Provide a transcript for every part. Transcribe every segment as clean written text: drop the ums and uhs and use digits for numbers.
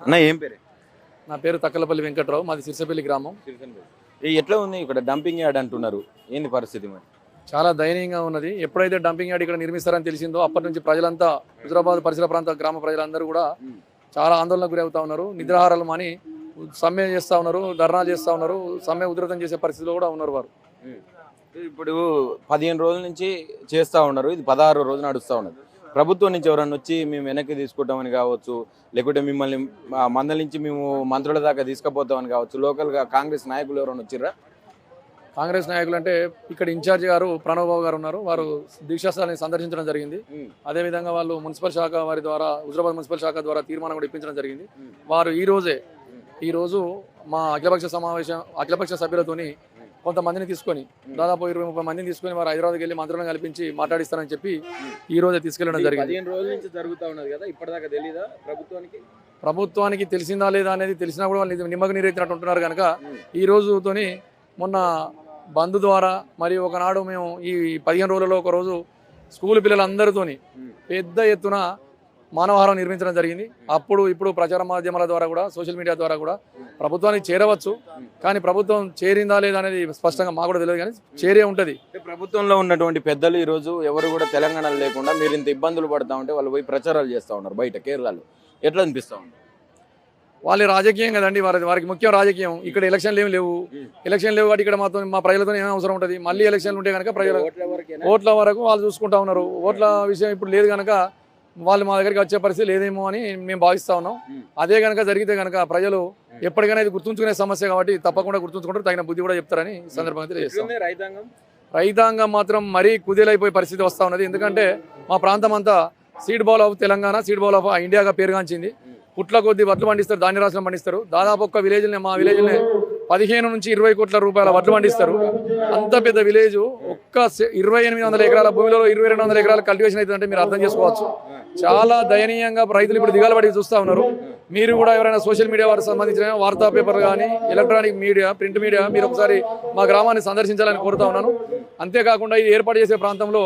అన్న ఏం పేరు? నా పేరు తక్కలపల్లి వెంకట్రావు, మాది సిరిసపల్లి గ్రామం. ఎట్లా ఉంది ఇక్కడ డంపింగ్ యార్డ్ అంటున్నారు, ఏంది పరిస్థితి మరి? చాలా దయనీయంగా ఉన్నది. ఎప్పుడైతే డంపింగ్ యార్డ్ ఇక్కడ నిర్మిస్తారని తెలిసిందో అప్పటి నుంచి ప్రజలంతా, హుజరాబాద్ పరిసర ప్రాంత గ్రామ ప్రజలందరూ కూడా చాలా ఆందోళనకు గురి అవుతా ఉన్నారు. నిద్రాహారాలు మాని సమ్మె చేస్తూ ఉన్నారు, ధర్నా చేస్తూ ఉన్నారు, సమ్మె ఉధృతం చేసే పరిస్థితిలో కూడా ఉన్నారు వారు. ఇప్పుడు 15 రోజుల నుంచి చేస్తూ ఉన్నారు, ఇది 16 రోజు నడుస్తూ ఉన్నది. ప్రభుత్వం నుంచి ఎవరన్నా వచ్చి మేము వెనక్కి తీసుకుంటామని కావచ్చు, లేకుంటే మిమ్మల్ని మందలించి మేము మంత్రుల దాకా తీసుకుపోతామని కావచ్చు, లోకల్గా కాంగ్రెస్ నాయకులు ఎవరైనా వచ్చిర్రా? కాంగ్రెస్ నాయకులు అంటే ఇక్కడ ఇన్ఛార్జి గారు ప్రణవ్ బాబు గారు ఉన్నారు, వారు దీక్షాస్థలాన్ని సందర్శించడం జరిగింది. అదేవిధంగా వాళ్ళు మున్సిపల్ శాఖ వారి ద్వారా, హుజరాబాద్ మున్సిపల్ శాఖ ద్వారా తీర్మానం కూడా ఇప్పించడం జరిగింది. వారు ఈరోజు మా అఖిలపక్ష సభ్యులతోని కొంతమందిని తీసుకొని, దాదాపు 20-30 మందిని తీసుకొని వారు హైదరాబాద్కి వెళ్ళి మంత్రులను కల్పించి మాట్లాడిస్తారని చెప్పి ఈ రోజే తీసుకెళ్లడం జరిగింది. 15 రోజుల నుంచి జరుగుతూ ఉన్నది కదా, ఇప్పటిదాకా తెలీదా ప్రభుత్వానికి తెలిసిందా లేదా అనేది తెలిసినా కూడా వాళ్ళు నిమ్మకు నీరెత్తినట్టు ఉంటున్నారు కనుక ఈ రోజుతోని మొన్న బంద్ ద్వారా మరియు ఒకనాడు మేము ఈ 15 రోజులలో ఒక రోజు స్కూల్ పిల్లలందరితోని పెద్ద ఎత్తున మానవహారం నిర్మించడం జరిగింది. ఇప్పుడు ప్రచార మాధ్యమాల ద్వారా కూడా, సోషల్ మీడియా ద్వారా కూడా ప్రభుత్వానికి చేరవచ్చు, కానీ ప్రభుత్వం చేరిందా లేదా అనేది స్పష్టంగా మాకు కూడా తెలియదు, కానీ చేరే ఉంటుంది. ప్రభుత్వంలో ఉన్నటువంటి పెద్దలు ఈ రోజు ఎవరు కూడా తెలంగాణలో లేకుండా మీరు ఇంత ఇబ్బందులు పడతా ఉంటే వాళ్ళు పోయి ప్రచారాలు చేస్తూ ఉన్నారు బయట కేరళలో, ఎట్లా అనిపిస్తూ ఉంది? వాళ్ళ రాజకీయం కదండి, వారికి ముఖ్యం రాజకీయం. ఇక్కడ ఎలక్షన్లు ఏమి లేవు కాబట్టి ఇక్కడ మా ప్రజలతో ఏమైనా అవసరం ఉంటుంది. మళ్ళీ ఎలక్షన్లు ఉంటే కనుక ప్రజల ఓట్ల వరకు వాళ్ళు చూసుకుంటా ఉన్నారు. ఓట్ల విషయం ఇప్పుడు లేదు కనుక వాళ్ళు మా దగ్గరికి వచ్చే పరిస్థితి లేదేమో అని మేము భావిస్తా ఉన్నాం. అదే కనుక జరిగితే కనుక ప్రజలు ఎప్పటికైనా ఇది గుర్తుంచుకునే సమస్య కాబట్టి తప్పకుండా గుర్తుంచుకుంటారు, తగిన బుద్ధి కూడా చెప్తారని సందర్భంగా తెలియజేస్తాం. రైతాంగం మాత్రం మరీ కుదేలైపోయే పరిస్థితి వస్తూ ఉన్నది. ఎందుకంటే మా ప్రాంతం అంతా seed bowl of Telangana, seed bowl of ఇండియాగా పేరుగాంచింది. పుట్ల కొద్ది వడ్లు పండిస్తారు, ధాన్య రాశులు పండిస్తారు. దాదాపు ఒక్క విలేజ్ని, మా విలేజ్ని 15 నుంచి 20 కోట్ల రూపాయల వడ్లు పండిస్తారు. అంత పెద్ద విలేజ్ ఒక్క 2800 ఎకరాల భూమిలో 2200 ఎకరాల కల్టివేషన్ అవుతుందంటే మీరు అర్థం చేసుకోవచ్చు. చాలా దయనీయంగా రైతులు ఇప్పుడు దిగాలబడి చూస్తూ ఉన్నారు. మీరు కూడా ఎవరైనా సోషల్ మీడియా వారికి సంబంధించిన వార్తా పేపర్ కానీ, ఎలక్ట్రానిక్ మీడియా, ప్రింట్ మీడియా, మీరు ఒకసారి మా గ్రామాన్ని సందర్శించాలని కోరుతా ఉన్నాను. అంతేకాకుండా ఇది ఏర్పాటు చేసే ప్రాంతంలో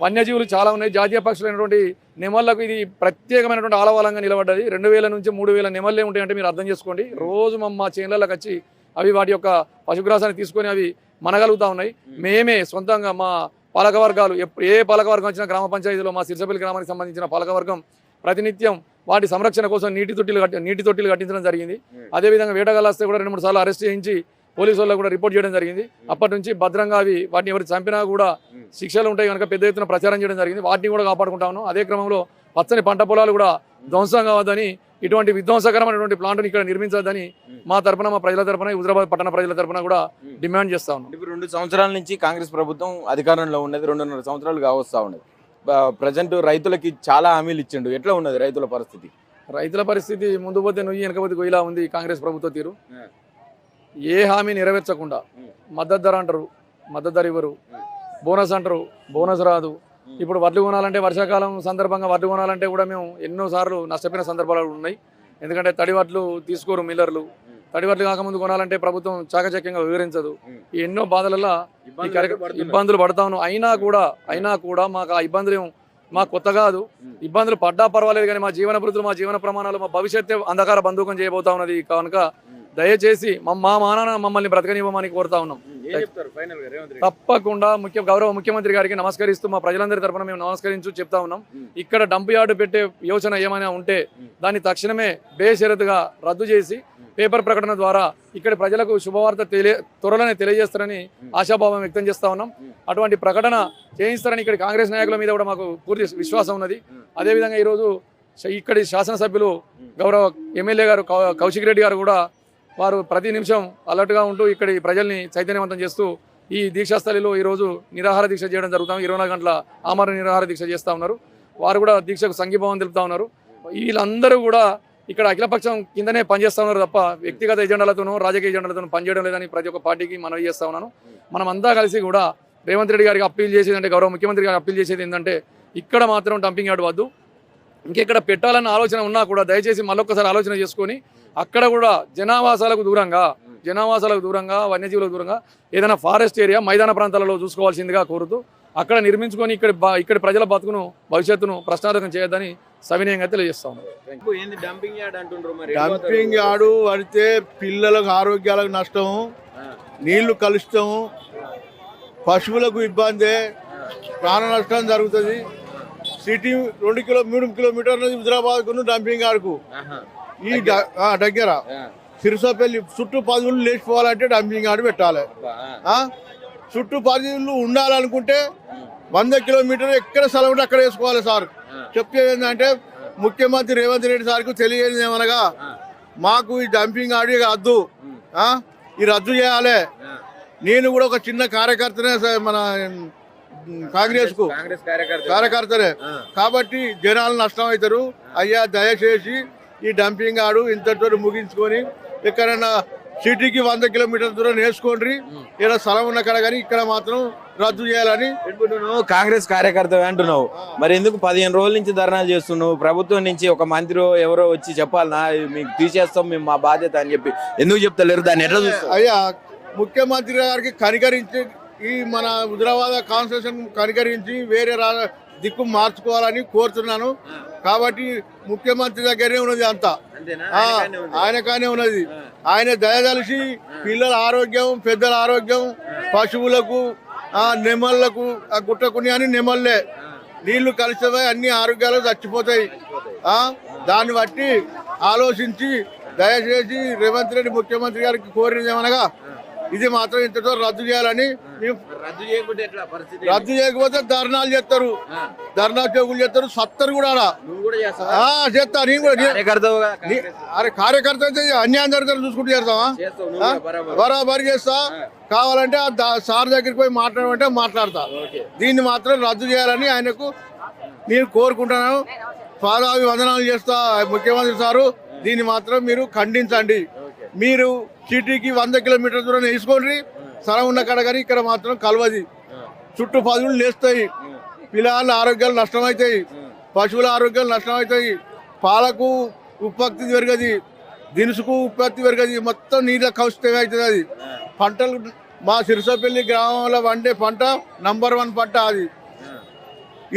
వన్యజీవులు చాలా ఉన్నాయి. జాతీయ పక్షులైనటువంటి నెమళ్లకు ఇది ప్రత్యేకమైనటువంటి ఆలవాలంగా నిలబడ్డది. 2000 నుంచి 3000 నెమళ్ళే ఉంటాయంటే మీరు అర్థం చేసుకోండి. రోజు మా చేనులకు వచ్చి అవి వాటి యొక్క పశుగ్రాసాన్ని తీసుకొని అవి మనగలుగుతూ ఉన్నాయి. మేమే సొంతంగా మా పాలకవర్గాలు, ఏ పాలకవర్గం వచ్చినా గ్రామ పంచాయతీలో మా సిరిసపల్లి గ్రామానికి సంబంధించిన పాలకవర్గం ప్రతినిత్యం వాటి సంరక్షణ కోసం నీటి తొట్టిలు కట్టించడం జరిగింది. అదేవిధంగా వేటగాళ్ళు వస్తే కూడా 2-3 సార్లు అరెస్ట్ చేయించి పోలీసు వాళ్ళకు కూడా రిపోర్ట్ చేయడం జరిగింది. అప్పటి నుంచి భద్రంగా వాటిని ఎవరు చంపినా కూడా శిక్షలు ఉంటాయి కనుక పెద్ద ఎత్తున ప్రచారం చేయడం జరిగింది. వాటిని కూడా కాపాడుకుంటా ఉన్నాం. అదే క్రమంలో పచ్చని పంట పొలాలు కూడా ధ్వంసం కావద్దని, ఇటువంటి విధ్వంసకరమైనటువంటి ప్లాంట్ని ఇక్కడ నిర్మించద్దని మా తరపున, మా ప్రజల తరపున, హుజరాబాద్ పట్టణ ప్రజల తరపున కూడా డిమాండ్ చేస్తా ఉన్నాం. ఇప్పుడు 2 సంవత్సరాల నుంచి కాంగ్రెస్ ప్రభుత్వం అధికారంలో ఉన్నది, 2.5 సంవత్సరాలు కావస్తా ఉన్నది. ప్రజెంట్ రైతులకి చాలా హామీలు ఇచ్చిండు, ఎట్లా ఉన్నది రైతుల పరిస్థితి? రైతుల పరిస్థితి ముందు పోతే నువ్వు వెనకపోతే గొయ్యిలా ఉంది కాంగ్రెస్ ప్రభుత్వ తీరు. ఏ హామీ నెరవేర్చకుండా మద్దతు ధర అంటారు, మద్దతు ధర ఇవ్వరు. బోనస్ అంటారు, బోనస్ రాదు. ఇప్పుడు వడ్లు కొనాలంటే, వర్షాకాలం సందర్భంగా వడ్లు కొనాలంటే కూడా మేము ఎన్నోసార్లు నష్టపోయిన సందర్భాలు ఉన్నాయి. ఎందుకంటే తడి వడ్లు తీసుకోరు మిల్లర్లు. తడి వడ్లు కాకముందు కొనాలంటే ప్రభుత్వం చాకచక్యంగా వివరించదు. ఈ ఎన్నో బాధలలో ఇబ్బందులు పడతా ఉన్నాం. అయినా కూడా మాకు ఆ ఇబ్బందులు మాకు కొత్త కాదు. ఇబ్బందులు పడ్డా పర్వాలేదు, కానీ మా జీవన వృత్తులు, మా జీవన ప్రమాణాలు, మా భవిష్యత్తు అంధకార బంధూకం చేయబోతా ఉన్నది కనుక దయచేసి మా మానాన మమ్మల్ని బ్రతకనివ్వమని కోరుతా ఉన్నాం. తప్పకుండా గౌరవ ముఖ్యమంత్రి గారికి నమస్కరిస్తూ మా ప్రజలందరి తరఫున మేము నమస్కరించు చెప్తా ఉన్నాం. ఇక్కడ డంప్ యార్డు పెట్టే యోచన ఏమైనా ఉంటే దాన్ని తక్షణమే బేషరతుగా రద్దు చేసి పేపర్ ప్రకటన ద్వారా ఇక్కడ ప్రజలకు శుభవార్త త్వరలోనే తెలియజేస్తారని ఆశాభావం వ్యక్తం చేస్తా ఉన్నాం. అటువంటి ప్రకటన చేయిస్తారని ఇక్కడ కాంగ్రెస్ నాయకుల మీద కూడా మాకు పూర్తి విశ్వాసం ఉన్నది. అదేవిధంగా ఈరోజు ఇక్కడి శాసనసభ్యులు గౌరవ ఎమ్మెల్యే గారు కౌశిక్ రెడ్డి గారు కూడా వారు ప్రతి నిమిషం అలర్ట్గా ఉంటూ ఇక్కడి ప్రజల్ని చైతన్యవంతం చేస్తూ ఈ దీక్షాస్థలిలో ఈరోజు నిరాహార దీక్ష చేయడం జరుగుతాం. 24 గంటల ఆమరణ నిరాహార దీక్ష చేస్తూ ఉన్నారు. వారు కూడా దీక్షకు సంఘీభావం తెలుపుతా ఉన్నారు. వీళ్ళందరూ కూడా ఇక్కడ అఖిలపక్షం కిందనే పనిచేస్తూ ఉన్నారు తప్ప వ్యక్తిగత ఎజెండాలతోనూ, రాజకీయ ఎజెండాలతోనూ పనిచేయడం లేదని ప్రతి ఒక్క పార్టీకి మనవి చేస్తూ ఉన్నాను. మనం అంతా కలిసి కూడా రేవంత్ రెడ్డి గారికి అప్పీల్ చేసేది అంటే, గౌరవ ముఖ్యమంత్రి గారికి అప్పీల్ చేసేది ఏంటంటే, ఇక్కడ మాత్రం డంపింగ్ యార్డ్ వద్దు. ఇంకెక్కడ పెట్టాలన్న ఆలోచన ఉన్నా కూడా దయచేసి మళ్ళొక్కసారి ఆలోచన చేసుకొని అక్కడ కూడా జనావాసాలకు దూరంగా వన్యజీవులకు దూరంగా ఏదైనా ఫారెస్ట్ ఏరియా, మైదాన ప్రాంతాలలో చూసుకోవాల్సిందిగా కోరుతూ అక్కడ నిర్మించుకొని ఇక్కడ ప్రజల బతుకును, భవిష్యత్తును ప్రశ్నార్థకం చేయొద్దని సవినయంగా తెలియజేస్తా ఉన్నాం. ఏంది డంపింగ్ యార్డ్ అంటుండ్రు మరి? డంపింగ్ యార్డు పడితే పిల్లలకు ఆరోగ్యాలకు నష్టం, నీళ్లు కలుషితం, పశువులకు ఇబ్బంది, ప్రాణ నష్టం జరుగుతుంది. సిటీ 3 కిలోమీటర్లు హైదరాబాద్కు డంపింగ్ యార్డుకు ఈ దగ్గర సిరిసపల్లి చుట్టూ 10 ఊళ్ళు లేచిపోవాలంటే డంపింగ్ యార్డు పెట్టాలి. చుట్టూ 10 ఊళ్ళు ఉండాలనుకుంటే 100 కిలోమీటర్లు ఎక్కడ స్థలం ఉంటే అక్కడ వేసుకోవాలి సార్. చెప్పేది ఏంటంటే ముఖ్యమంత్రి రేవంత్ రెడ్డి సార్కు తెలియజేది ఏమనగా మాకు ఈ డంపింగ్ యార్డు వద్దు, ఈ రద్దు చేయాలి. నేను కూడా ఒక చిన్న కార్యకర్తనే మన కాంగ్రెస్ కు కార్యకర్తనే కాబట్టి జనాలు నష్టం అవుతారు. అయ్యా దయచేసి ఈ డంపింగ్ యార్డు ఇంతటితో ముగించుకొని ఎక్కడైనా సిటీకి 100 కిలోమీటర్ల దూరం వేసుకోండి, ఇలా స్థలం ఉన్న కాడ కానీ ఇక్కడ మాత్రం రద్దు చేయాలని. కాంగ్రెస్ కార్యకర్త అంటున్నావు, మరి ఎందుకు 15 రోజుల నుంచి ధర్నాలు చేస్తున్నావు? ప్రభుత్వం నుంచి ఒక మంత్రి ఎవరో వచ్చి చెప్పాలనా మీకు తీసేస్తాం మేము మా బాధ్యత అని చెప్పి ఎందుకు చెప్తలేరు? దాన్ని ఎట్లా చూస్తావు? అయ్యా ముఖ్యమంత్రి గారికి కనికరించి ఈ మన హుజరాబాద్ కాన్స్టిట్యూషన్ కనికరించి వేరే దిక్కు మార్చుకోవాలని కోరుతున్నాను. కాబట్టి ముఖ్యమంత్రి దగ్గరే ఉన్నది అంతా, ఆయనకానే ఉన్నది. ఆయన దయదలిసి పిల్లల ఆరోగ్యం, పెద్దల ఆరోగ్యం, పశువులకు, నెమళ్లకు, గుట్టకుని అని నెమళ్ళే నీళ్లు కలిసిపోయి అన్ని ఆరోగ్యాలు చచ్చిపోతాయి. దాన్ని బట్టి ఆలోచించి దయచేసి రేవంత్ రెడ్డి ముఖ్యమంత్రి గారికి కోరినది ఏమనగా ఇది మాత్రం ఇంతతో రద్దు చేయాలని. రద్దు చేయకపోతే ధర్నాలు చేస్తారు, ధర్నా చౌకులు చేస్తారు, సత్తరు కూడా చేస్తా. నేను కూడా అరే కార్యకర్త అయితే అన్యాయం జరుగుతారు చూసుకుంటూ చేస్తావా? బరాబరి చేస్తా. కావాలంటే సార్ దగ్గరికి పోయి మాట్లాడమంటే మాట్లాడతా. దీన్ని మాత్రం రద్దు చేయాలని ఆయనకు నేను కోరుకుంటున్నాను. పాదాభివందనాలు చేస్తా ముఖ్యమంత్రి సారు. దీన్ని మాత్రం మీరు ఖండించండి. మీరు సిటీకి 100 కిలోమీటర్ల దూరం వేసుకోండి, స్థలం ఉన్న కాడ కానీ ఇక్కడ మాత్రం కలవది. చుట్టూ 10 ఊళ్ళు లేస్తాయి, పిల్లల ఆరోగ్యాలు నష్టమవుతాయి, పశువుల ఆరోగ్యాలు నష్టమవుతాయి, పాలకు ఉత్పత్తి పెరగది, దినుసుకు ఉత్పత్తి పెరగది, మొత్తం నీళ్ళ కలుషితం అవుతుంది. అది పంటలు మా సిరిసపల్లి గ్రామంలో వండే పంట నంబర్ 1 పంట. అది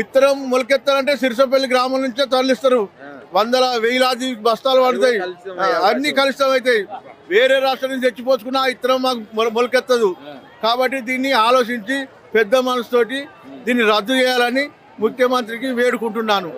ఇత్తనం మొలకెత్తాలంటే సిరిసపల్లి గ్రామం నుంచే తరలిస్తారు. వేలాది బస్తాలు పడతాయి, అన్ని కలుషితం అవుతాయి. వేరే రాష్ట్రం నుంచి తెచ్చిపోచుకున్న ఆ ఇత్తనం మాకు మొలకెత్తదు. కాబట్టి దీన్ని ఆలోచించి పెద్ద మనసుతోటి దీన్ని రద్దు చేయాలని ముఖ్యమంత్రికి వేడుకుంటున్నాను.